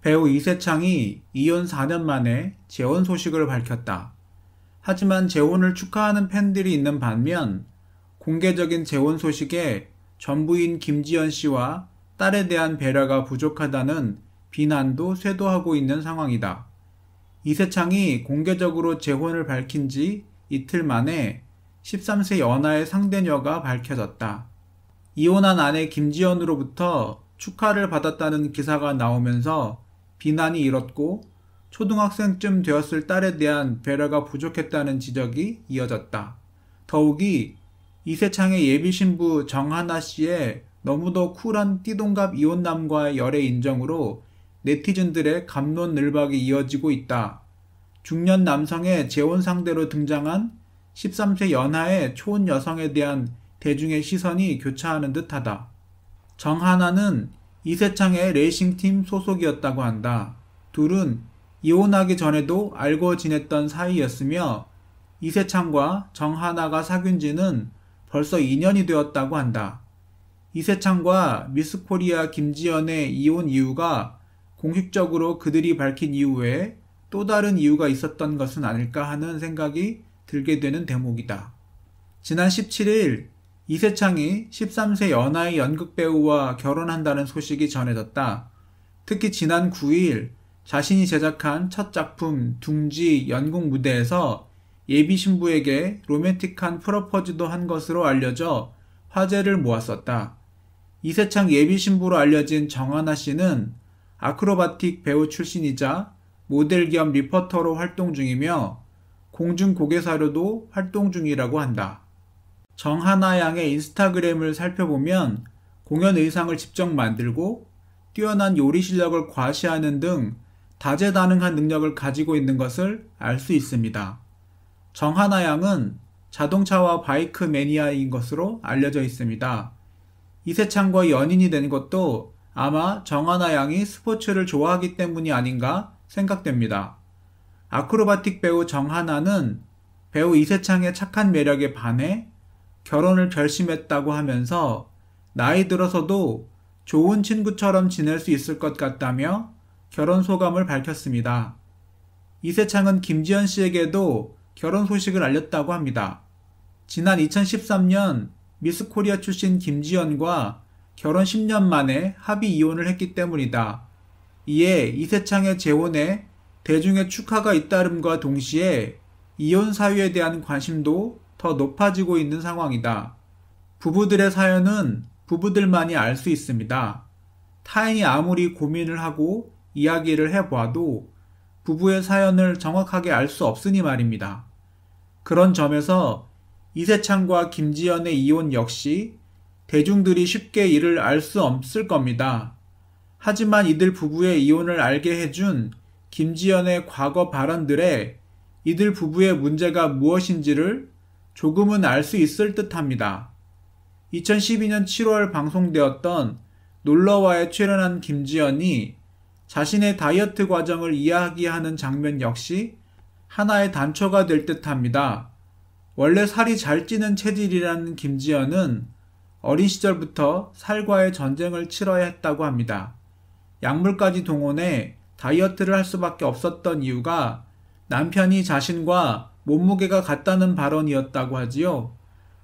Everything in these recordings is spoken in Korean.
배우 이세창이 이혼 4년 만에 재혼 소식을 밝혔다. 하지만 재혼을 축하하는 팬들이 있는 반면 공개적인 재혼 소식에 전부인 김지연 씨와 딸에 대한 배려가 부족하다는 비난도 쇄도하고 있는 상황이다. 이세창이 공개적으로 재혼을 밝힌 지 이틀 만에 13세 연하의 상대녀가 밝혀졌다. 이혼한 아내 김지연으로부터 축하를 받았다는 기사가 나오면서 비난이 일었고 초등학생쯤 되었을 딸에 대한 배려가 부족했다는 지적이 이어졌다. 더욱이 이세창의 예비신부 정하나 씨의 너무도 쿨한 띠동갑 이혼남과의 열애 인정으로 네티즌들의 갑론을박이 이어지고 있다. 중년 남성의 재혼 상대로 등장한 13세 연하의 초혼 여성에 대한 대중의 시선이 교차하는 듯하다. 정하나는 이세창의 레이싱팀 소속이었다고 한다. 둘은 이혼하기 전에도 알고 지냈던 사이였으며 이세창과 정하나가 사귄 지는 벌써 2년이 되었다고 한다. 이세창과 미스코리아 김지연의 이혼 이유가 공식적으로 그들이 밝힌 이후에 또 다른 이유가 있었던 것은 아닐까 하는 생각이 들게 되는 대목이다. 지난 17일 이세창이 13세 연하의 연극배우와 결혼한다는 소식이 전해졌다. 특히 지난 9일 자신이 제작한 첫 작품 둥지 연극 무대에서 예비 신부에게 로맨틱한 프러포즈도 한 것으로 알려져 화제를 모았었다. 이세창 예비 신부로 알려진 정하나 씨는 아크로바틱 배우 출신이자 모델 겸 리포터로 활동 중이며 공중고개사로도 활동 중이라고 한다. 정하나 양의 인스타그램을 살펴보면 공연 의상을 직접 만들고 뛰어난 요리 실력을 과시하는 등 다재다능한 능력을 가지고 있는 것을 알 수 있습니다. 정하나 양은 자동차와 바이크 매니아인 것으로 알려져 있습니다. 이세창과 연인이 된 것도 아마 정하나 양이 스포츠를 좋아하기 때문이 아닌가 생각됩니다. 아크로바틱 배우 정하나는 배우 이세창의 착한 매력에 반해 결혼을 결심했다고 하면서 나이 들어서도 좋은 친구처럼 지낼 수 있을 것 같다며 결혼 소감을 밝혔습니다. 이세창은 김지연 씨에게도 결혼 소식을 알렸다고 합니다. 지난 2013년 미스코리아 출신 김지연과 결혼 10년 만에 합의 이혼을 했기 때문이다. 이에 이세창의 재혼에 대중의 축하가 잇따름과 동시에 이혼 사유에 대한 관심도 더 높아지고 있는 상황이다. 부부들의 사연은 부부들만이 알 수 있습니다. 타인이 아무리 고민을 하고 이야기를 해봐도 부부의 사연을 정확하게 알 수 없으니 말입니다. 그런 점에서 이세창과 김지연의 이혼 역시 대중들이 쉽게 이를 알 수 없을 겁니다. 하지만 이들 부부의 이혼을 알게 해준 김지연의 과거 발언들에 이들 부부의 문제가 무엇인지를 조금은 알 수 있을 듯합니다. 2012년 7월 방송되었던 놀러와에 출연한 김지연이 자신의 다이어트 과정을 이야기하는 장면 역시 하나의 단초가 될 듯합니다. 원래 살이 잘 찌는 체질이라는 김지연은 어린 시절부터 살과의 전쟁을 치러야 했다고 합니다. 약물까지 동원해 다이어트를 할 수밖에 없었던 이유가 남편이 자신과 몸무게가 같다는 발언이었다고 하지요.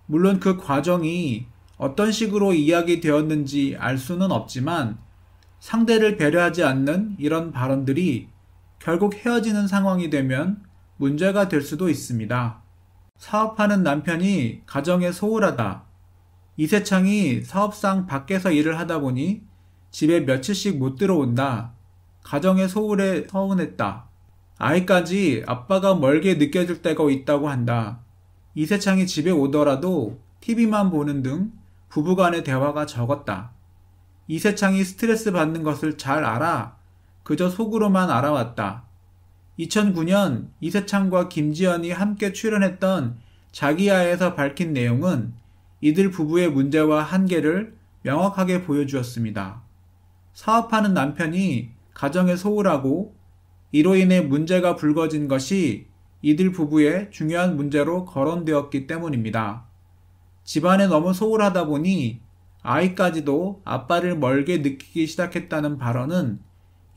물론 그 과정이 어떤 식으로 이야기되었는지 알 수는 없지만 상대를 배려하지 않는 이런 발언들이 결국 헤어지는 상황이 되면 문제가 될 수도 있습니다. 사업하는 남편이 가정에 소홀하다. 이세창이 사업상 밖에서 일을 하다 보니 집에 며칠씩 못 들어온다. 가정에 소홀해 서운했다. 아이까지 아빠가 멀게 느껴질 때가 있다고 한다. 이세창이 집에 오더라도 TV만 보는 등 부부간의 대화가 적었다. 이세창이 스트레스 받는 것을 잘 알아 그저 속으로만 알아왔다. 2009년 이세창과 김지연이 함께 출연했던 자기야에서 밝힌 내용은 이들 부부의 문제와 한계를 명확하게 보여주었습니다. 사업하는 남편이 가정에 소홀하고 이로 인해 문제가 불거진 것이 이들 부부의 중요한 문제로 거론되었기 때문입니다. 집안에 너무 소홀하다 보니 아이까지도 아빠를 멀게 느끼기 시작했다는 발언은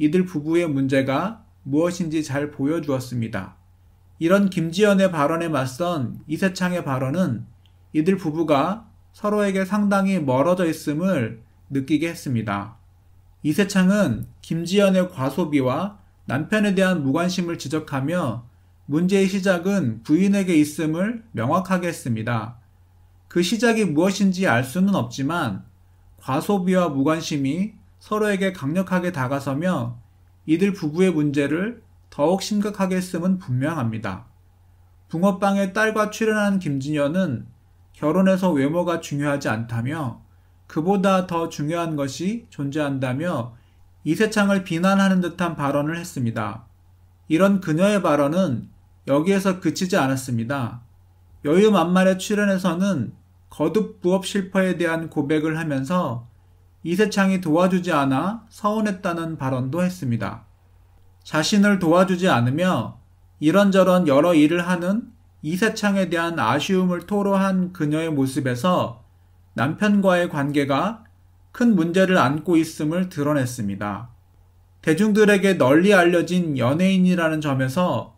이들 부부의 문제가 무엇인지 잘 보여주었습니다. 이런 김지연의 발언에 맞선 이세창의 발언은 이들 부부가 서로에게 상당히 멀어져 있음을 느끼게 했습니다. 이세창은 김지연의 과소비와 남편에 대한 무관심을 지적하며 문제의 시작은 부인에게 있음을 명확하게 했습니다. 그 시작이 무엇인지 알 수는 없지만 과소비와 무관심이 서로에게 강력하게 다가서며 이들 부부의 문제를 더욱 심각하게 했음은 분명합니다. 붕어빵의 딸과 출연한 김지연은 결혼해서 외모가 중요하지 않다며 그보다 더 중요한 것이 존재한다며 이세창을 비난하는 듯한 발언을 했습니다. 이런 그녀의 발언은 여기에서 그치지 않았습니다. 여유만만의 출연에서는 거듭 부업 실패에 대한 고백을 하면서 이세창이 도와주지 않아 서운했다는 발언도 했습니다. 자신을 도와주지 않으며 이런저런 여러 일을 하는 이세창에 대한 아쉬움을 토로한 그녀의 모습에서 남편과의 관계가 큰 문제를 안고 있음을 드러냈습니다. 대중들에게 널리 알려진 연예인이라는 점에서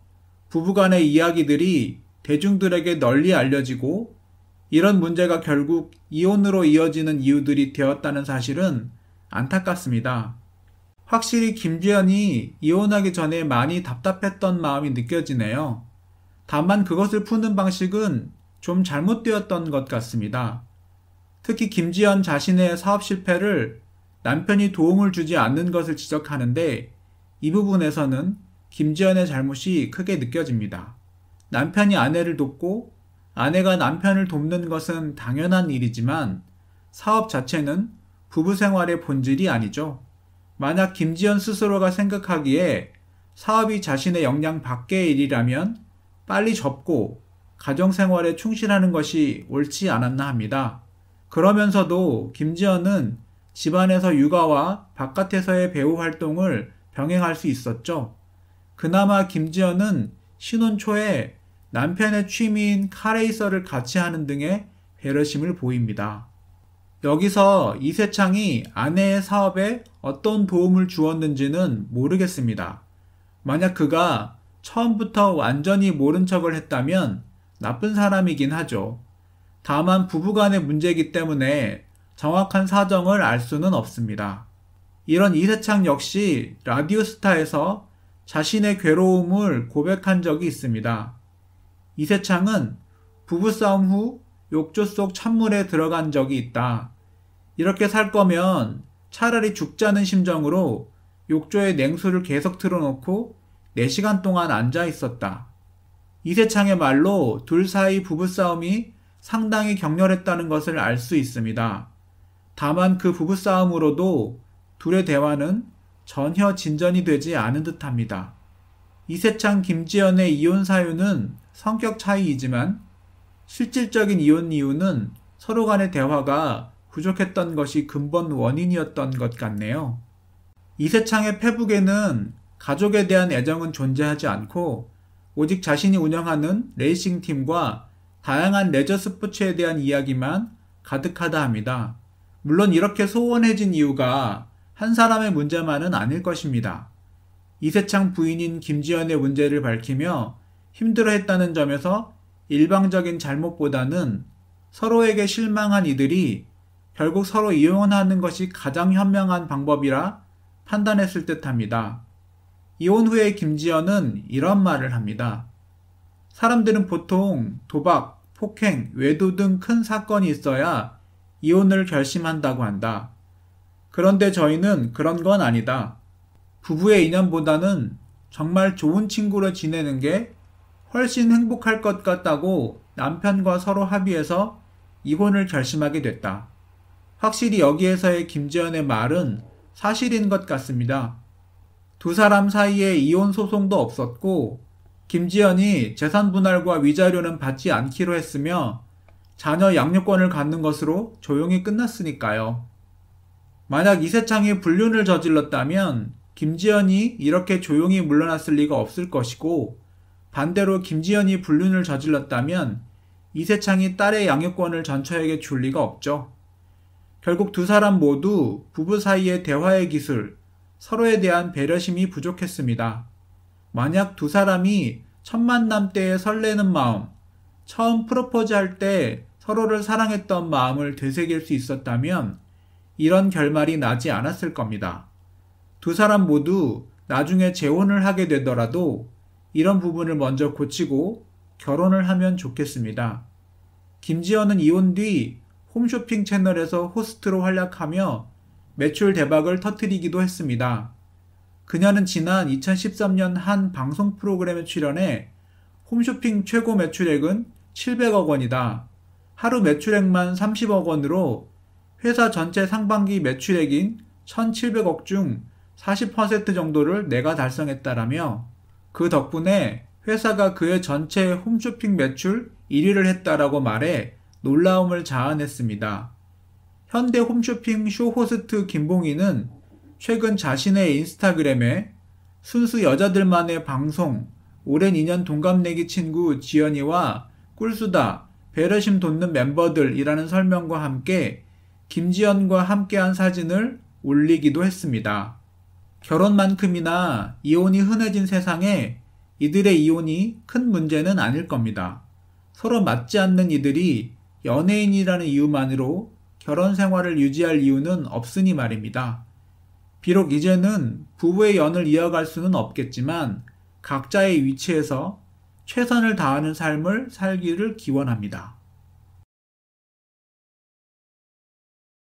부부간의 이야기들이 대중들에게 널리 알려지고 이런 문제가 결국 이혼으로 이어지는 이유들이 되었다는 사실은 안타깝습니다. 확실히 김지연이 이혼하기 전에 많이 답답했던 마음이 느껴지네요. 다만 그것을 푸는 방식은 좀 잘못되었던 것 같습니다. 특히 김지연 자신의 사업 실패를 남편이 도움을 주지 않는 것을 지적하는데 이 부분에서는 김지연의 잘못이 크게 느껴집니다. 남편이 아내를 돕고 아내가 남편을 돕는 것은 당연한 일이지만 사업 자체는 부부 생활의 본질이 아니죠. 만약 김지연 스스로가 생각하기에 사업이 자신의 역량 밖의 일이라면 빨리 접고 가정생활에 충실하는 것이 옳지 않았나 합니다. 그러면서도 김지연은 집안에서 육아와 바깥에서의 배우 활동을 병행할 수 있었죠. 그나마 김지연은 신혼 초에 남편의 취미인 카레이서를 같이 하는 등의 배려심을 보입니다. 여기서 이세창이 아내의 사업에 어떤 도움을 주었는지는 모르겠습니다. 만약 그가 처음부터 완전히 모른 척을 했다면 나쁜 사람이긴 하죠. 다만 부부간의 문제이기 때문에 정확한 사정을 알 수는 없습니다. 이런 이세창 역시 라디오스타에서 자신의 괴로움을 고백한 적이 있습니다. 이세창은 부부싸움 후 욕조 속 찬물에 들어간 적이 있다. 이렇게 살 거면 차라리 죽자는 심정으로 욕조에 냉수를 계속 틀어놓고 4시간 동안 앉아 있었다. 이세창의 말로 둘 사이 부부싸움이 상당히 격렬했다는 것을 알 수 있습니다. 다만 그 부부싸움으로도 둘의 대화는 전혀 진전이 되지 않은 듯합니다. 이세창 김지연의 이혼 사유는 성격 차이이지만 실질적인 이혼 이유는 서로 간의 대화가 부족했던 것이 근본 원인이었던 것 같네요. 이세창의 페북에는 가족에 대한 애정은 존재하지 않고 오직 자신이 운영하는 레이싱팀과 다양한 레저 스포츠에 대한 이야기만 가득하다 합니다. 물론 이렇게 소원해진 이유가 한 사람의 문제만은 아닐 것입니다. 이세창 부인인 김지연의 문제를 밝히며 힘들어했다는 점에서 일방적인 잘못보다는 서로에게 실망한 이들이 결국 서로 이혼하는 것이 가장 현명한 방법이라 판단했을 듯합니다. 이혼 후에 김지연은 이런 말을 합니다. 사람들은 보통 도박, 폭행, 외도 등 큰 사건이 있어야 이혼을 결심한다고 한다. 그런데 저희는 그런 건 아니다. 부부의 인연보다는 정말 좋은 친구로 지내는 게 훨씬 행복할 것 같다고 남편과 서로 합의해서 이혼을 결심하게 됐다. 확실히 여기에서의 김지연의 말은 사실인 것 같습니다. 두 사람 사이에 이혼 소송도 없었고 김지연이 재산 분할과 위자료는 받지 않기로 했으며 자녀 양육권을 갖는 것으로 조용히 끝났으니까요. 만약 이세창이 불륜을 저질렀다면 김지연이 이렇게 조용히 물러났을 리가 없을 것이고 반대로 김지연이 불륜을 저질렀다면 이세창이 딸의 양육권을 전처에게 줄 리가 없죠. 결국 두 사람 모두 부부 사이의 대화의 기술, 서로에 대한 배려심이 부족했습니다. 만약 두 사람이 첫 만남 때의 설레는 마음, 처음 프로포즈할 때 서로를 사랑했던 마음을 되새길 수 있었다면 이런 결말이 나지 않았을 겁니다. 두 사람 모두 나중에 재혼을 하게 되더라도 이런 부분을 먼저 고치고 결혼을 하면 좋겠습니다. 김지연은 이혼 뒤 홈쇼핑 채널에서 호스트로 활약하며 매출 대박을 터뜨리기도 했습니다. 그녀는 지난 2013년 한 방송 프로그램에 출연해 홈쇼핑 최고 매출액은 700억 원이다. 하루 매출액만 30억 원으로 회사 전체 상반기 매출액인 1,700억 중 40% 정도를 내가 달성했다라며 그 덕분에 회사가 그의 전체 홈쇼핑 매출 1위를 했다라고 말해 놀라움을 자아냈습니다. 현대 홈쇼핑 쇼 호스트 김봉희는 최근 자신의 인스타그램에 순수 여자들만의 방송, 오랜 인연 동갑내기 친구 지연이와 꿀수다, 배려심 돋는 멤버들이라는 설명과 함께 김지연과 함께한 사진을 올리기도 했습니다. 결혼만큼이나 이혼이 흔해진 세상에 이들의 이혼이 큰 문제는 아닐 겁니다. 서로 맞지 않는 이들이 연예인이라는 이유만으로 결혼 생활을 유지할 이유는 없으니 말입니다. 비록 이제는 부부의 연을 이어갈 수는 없겠지만 각자의 위치에서 최선을 다하는 삶을 살기를 기원합니다.